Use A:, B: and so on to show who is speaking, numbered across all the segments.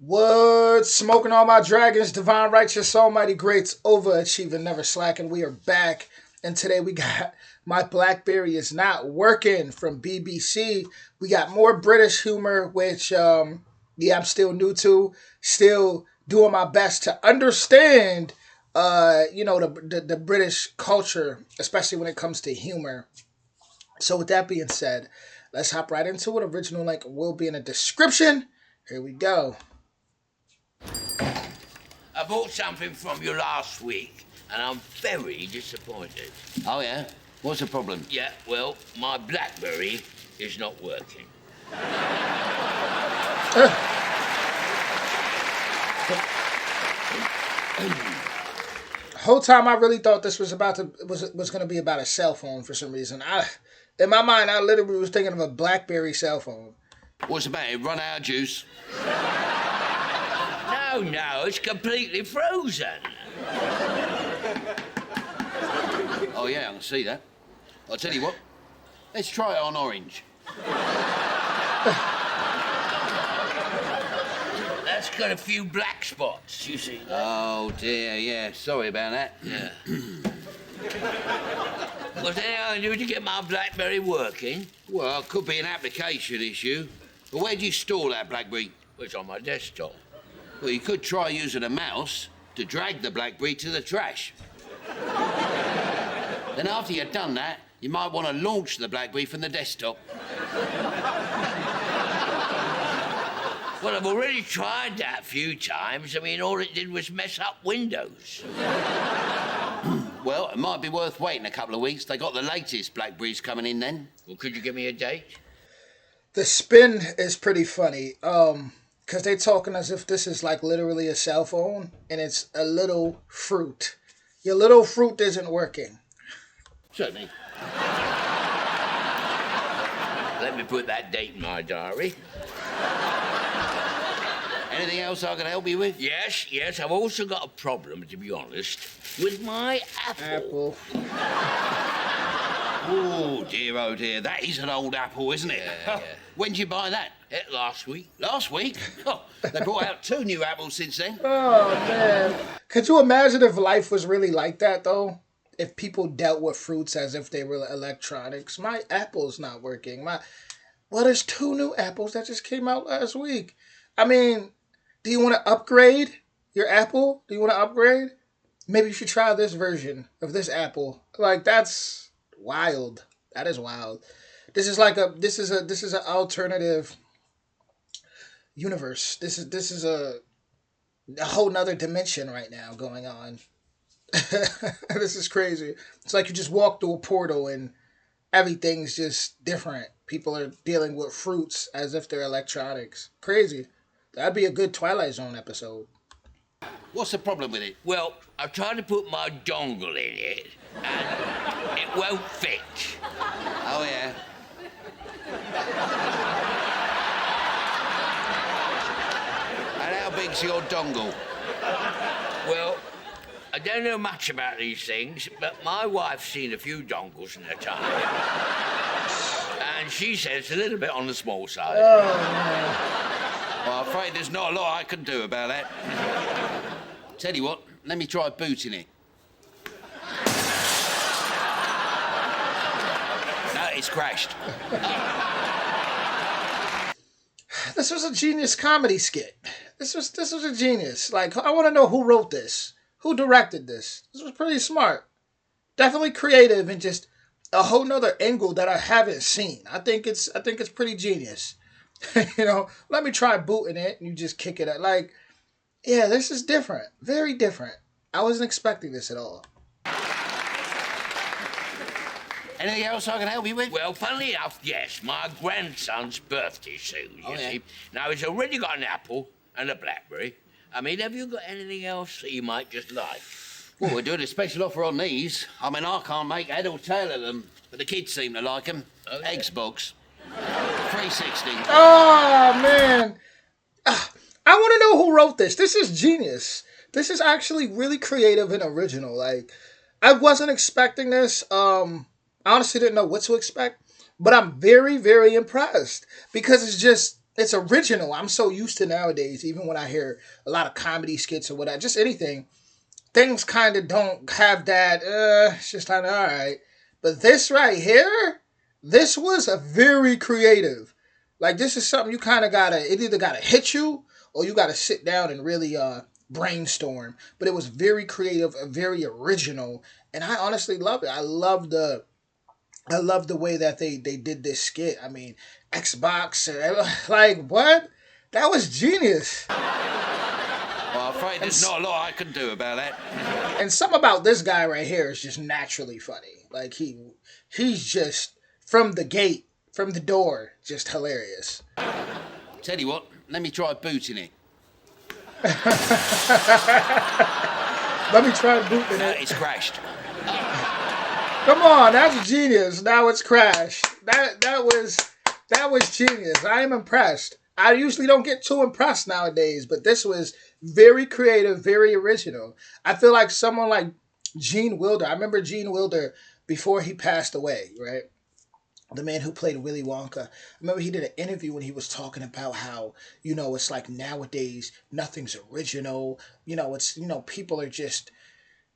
A: What? Smoking all my dragons, divine righteous, almighty greats, overachieving, never slacking. We are back, and today we got my Blackberry is not working from BBC. We got more British humor, which yeah, I'm still new to, still doing my best to understand. The British culture, especially when it comes to humor. So with that being said, let's hop right into it. Original link will be in the description. Here we go.
B: I bought something from you last week, and I'm very disappointed.
C: Oh, yeah? What's the problem?
B: Yeah, well, my Blackberry is not working.
A: Whole time I really thought this was going to be about a cell phone for some reason. In my mind, I literally was thinking of a BlackBerry cell phone.
C: What's the matter? Run out of juice?
B: No, it's completely frozen.
C: Oh, yeah, I can see that. I'll tell you what. Let's try it on orange.
B: That's got a few black spots, you see.
C: Oh, dear, yeah. Sorry about that.
B: Yeah. Was there anything I can do to get my Blackberry working?
C: Well, it could be an application issue. But where do you store that Blackberry?
B: Well, it's on my desktop.
C: Well, you could try using a mouse to drag the Blackberry to the trash. Then after you've done that, you might want to launch the Blackberry from the desktop.
B: Well, I've already tried that a few times. I mean, all it did was mess up Windows.
C: Well, it might be worth waiting a couple of weeks. They got the latest Blackberries coming in then.
B: Well, could you give me a date?
A: The spin is pretty funny. Because they're talking as if this is like literally a cell phone and it's a little fruit. Your little fruit isn't working.
C: Certainly.
B: Let me put that date in my diary.
C: Anything else I can help you with?
B: Yes, I've also got a problem, to be honest, with my apple.
C: Oh, dear. That is an old apple, isn't it?
B: Yeah.
C: When did you buy that?
B: Last week.
C: Last week? Oh, they brought out 2 new apples since then.
A: Oh, man. Could you imagine if life was really like that, though? If people dealt with fruits as if they were electronics. My apple's not working. Well, there's 2 new apples that just came out last week. I mean, do you want to upgrade your apple? Do you want to upgrade? Maybe you should try this version of this apple. Like, that's wild. That is wild. This is an alternative universe. This is a whole nother dimension right now going on. This is crazy. It's like you just walk through a portal and everything's just different. People are dealing with fruits as if they're electronics. Crazy. That'd be a good Twilight Zone episode.
C: What's the problem with it?
B: Well, I've tried to put my dongle in it, and it won't fit.
C: Oh, yeah. And how big's your dongle?
B: Well, I don't know much about these things, but my wife's seen a few dongles in her time. And she says it's a little bit on the small side.
A: Oh, man.
C: Well, I'm afraid there's not a lot I can do about that. Tell you what, let me try booting it. No, it's crashed.
A: This was a genius comedy skit. This was a genius. Like, I want to know who wrote this, who directed this. This was pretty smart, definitely creative, and just a whole nother angle that I haven't seen. I think it's pretty genius. Let me try booting it, and you just kick it at like, yeah, this is different, very different. I wasn't expecting this at all.
C: Anything else I can help you with?
B: Well, funnily enough, yes, my grandson's birthday soon, you see. Now, he's already got an apple and a Blackberry. I mean, have you got anything else that you might just like?
C: Well, we're doing a special offer on these. I mean, I can't make head or tail of them, but the kids seem to like them.
B: Oh, yeah.
C: Xbox. 360.
A: Oh, man. I want to know who wrote this. This is genius. This is actually really creative and original. Like, I wasn't expecting this. I honestly didn't know what to expect, but I'm very, very impressed because it's original. I'm so used to nowadays, even when I hear a lot of comedy skits or whatever, just anything, things kind of don't have that. It's just kind of all right. But this right here, this was a very creative. Like this is something you kind of gotta. It either gotta hit you or you gotta sit down and really brainstorm. But it was very creative, very original, and I honestly love it. I love the way that they did this skit. I mean, Xbox, like what? That was genius.
C: Well, I'm afraid there's not a lot I can do about that.
A: And some about this guy right here is just naturally funny. Like he's just from the gate, from the door, just hilarious.
C: Tell you what, let me try booting it.
A: Let me try booting
C: No,
A: it.
C: it's crashed.
A: Come on, that's genius. Now it's crashed. That was genius. I am impressed. I usually don't get too impressed nowadays, but this was very creative, very original. I feel like someone like Gene Wilder. I remember Gene Wilder before he passed away, right? The man who played Willy Wonka. I remember he did an interview when he was talking about how, it's like nowadays nothing's original. It's, people are just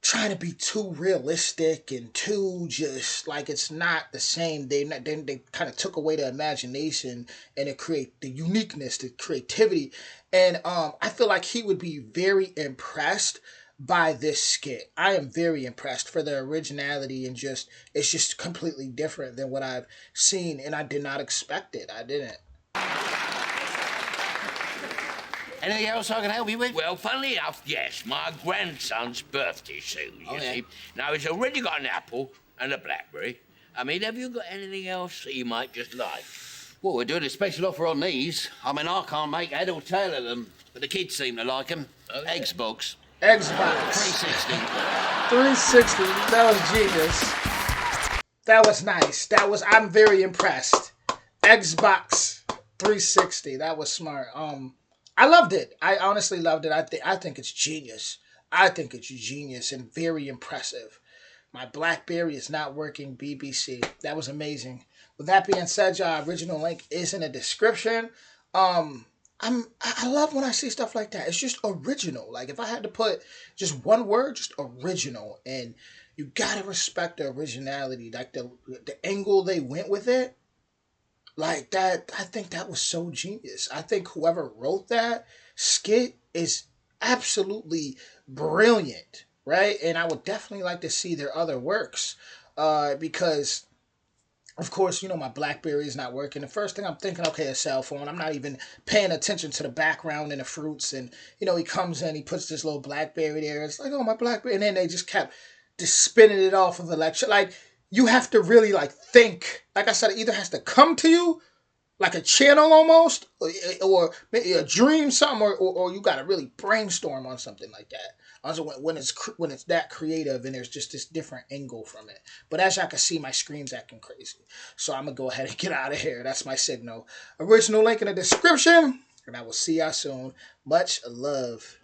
A: trying to be too realistic and too just like it's not the same. They kind of took away the imagination and it create the uniqueness, the creativity, and I feel like he would be very impressed by this skit. I am very impressed for the originality and just it's just completely different than what I've seen, and I did not expect it. I didn't.
C: Anything else I can help you with?
B: Well, funnily enough, yes, my grandson's birthday soon, you see. Now, he's already got an apple and a Blackberry. I mean, have you got anything else that you might just like?
C: Well, we're doing a special offer on these. I mean, I can't make head or tail of them, but the kids seem to like them.
B: Oh, yeah.
C: Xbox.
A: Xbox
C: 360.
A: 360. That was genius. That was nice. I'm very impressed. Xbox 360. That was smart. I loved it. I honestly loved it. I think it's genius. I think it's genius and very impressive. My Blackberry is not working. BBC. That was amazing. With that being said, y'all, original link is in the description. I love when I see stuff like that. It's just original. Like if I had to put just one word, just original. And you gotta respect the originality, like the angle they went with it. Like that, I think that was so genius. I think whoever wrote that skit is absolutely brilliant, right? And I would definitely like to see their other works, because, of course, my BlackBerry is not working. The first thing I'm thinking, okay, a cell phone. I'm not even paying attention to the background and the fruits. And he comes in, he puts this little BlackBerry there. It's like, oh, my BlackBerry, and then they just kept just spinning it off of the lecture, like. You have to really think. Like I said, it either has to come to you like a channel almost, or maybe a dream, something, or you got to really brainstorm on something like that. Also, when it's that creative and there's just this different angle from it. But as y'all can see, my screen's acting crazy, so I'm gonna go ahead and get out of here. That's my signal. Original link in the description, and I will see y'all soon. Much love.